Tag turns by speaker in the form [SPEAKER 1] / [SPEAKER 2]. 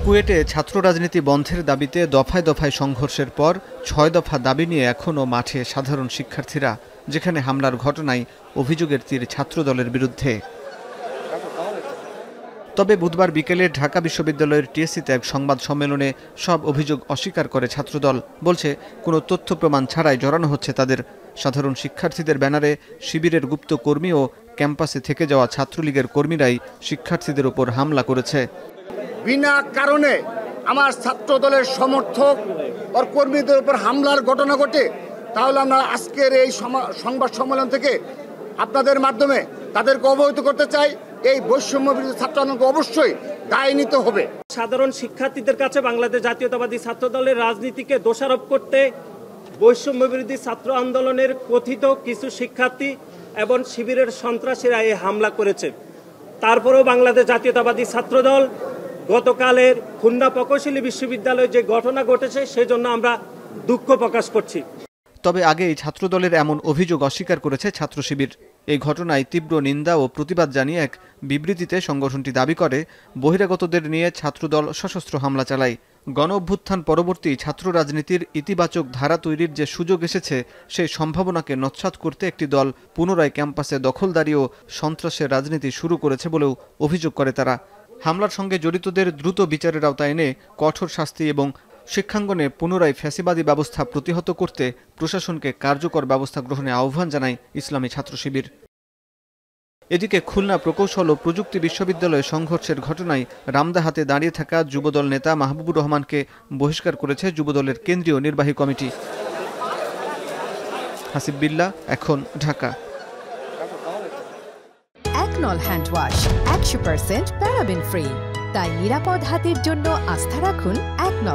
[SPEAKER 1] কুয়েটে ছাত্র রাজনীতি বন্ধের দাবিতে দফায় দফায় সংঘর্ষের পর ৬ দফা দাবি নিয়ে এখনও মাঠে সাধারণ শিক্ষার্থীরা, যেখানে হামলার ঘটনায় অভিযোগের তীর ছাত্রদলের বিরুদ্ধে। তবে বুধবার বিকেলে ঢাকা বিশ্ববিদ্যালয়ের টিএসসিতে এক সংবাদ সম্মেলনে সব অভিযোগ অস্বীকার করে ছাত্রদল। বলছে, কোনো তথ্য প্রমাণ ছাড়াই জড়ানো হচ্ছে তাদের। সাধারণ শিক্ষার্থীদের ব্যানারে শিবিরের গুপ্ত কর্মী ও ক্যাম্পাসে থেকে যাওয়া ছাত্রলীগের কর্মীরাই শিক্ষার্থীদের উপর হামলা করেছে।
[SPEAKER 2] বিনা কারণে আমার ছাত্র দলের সমর্থক ও কর্মীদের উপর হামলার ঘটনা ঘটে, তাহলে আমরা আজকের এই সংবাদ সম্মেলন থেকে আপনাদের মাধ্যমে তাদেরকে অবহিত করতে চাই, এই বৈষম্য বিরোধী ছাত্র আন্দোলনকে অবশ্যই দায় নিতে হবে।
[SPEAKER 3] সাধারণ শিক্ষার্থীদের কাছে বাংলাদেশ জাতীয়তাবাদী ছাত্র দলের রাজনীতিকে দোষারোপ করতে বৈষম্য বিরোধী ছাত্র আন্দোলনের কথিত কিছু শিক্ষার্থী এবং শিবিরের সন্ত্রাসীরা এই হামলা করেছে। তারপরেও বাংলাদেশ জাতীয়তাবাদী ছাত্র দল গতকালের খুলনা প্রকৌশলী বিশ্ববিদ্যালয়ে যে ঘটনা ঘটেছে সেজন্য আমরা দুঃখ প্রকাশ করছি।
[SPEAKER 1] তবে আগেই ছাত্রদলের এমন অভিযোগ অস্বীকার করেছে ছাত্র শিবির। এই ঘটনায় তীব্র নিন্দা ও প্রতিবাদ জানিয়ে এক বিবৃতিতে সংগঠনটি দাবি করে, বহিরাগতদের নিয়ে ছাত্রদল সশস্ত্র হামলা চালায়। গণ অভ্যুত্থান পরবর্তী ছাত্র রাজনীতির ইতিবাচক ধারা তৈরির যে সুযোগ এসেছে, সেই সম্ভাবনাকে নস্যাৎ করতে একটি দল পুনরায় ক্যাম্পাসে দখলদারি ও সন্ত্রাসের রাজনীতি শুরু করেছে বলেও অভিযোগ করে তারা। হামলার সঙ্গে জড়িতদের দ্রুত বিচারের আওতায় এনে কঠোর শাস্তি এবং শিক্ষাঙ্গনে পুনরায় ফ্যাসিবাদী ব্যবস্থা প্রতিহত করতে প্রশাসনকে কার্যকর ব্যবস্থা গ্রহণে আহ্বান জানায় ইসলামী ছাত্র শিবির। এদিকে খুলনা প্রকৌশল ও প্রযুক্তি বিশ্ববিদ্যালয়ে সংঘর্ষের ঘটনায় রামদাহাতে দাঁড়িয়ে থাকা যুবদল নেতা মাহবুবুর রহমানকে বহিষ্কার করেছে যুবদলের কেন্দ্রীয় নির্বাহী কমিটি। হাসিব বিল্লাহ, এখন, ঢাকা।
[SPEAKER 4] একনল হ্যান্ড ওয়াশ 100% প্যারাবেন ফ্রি, তাই নিরাপদ হাতের জন্য আস্থা রাখুন একনল।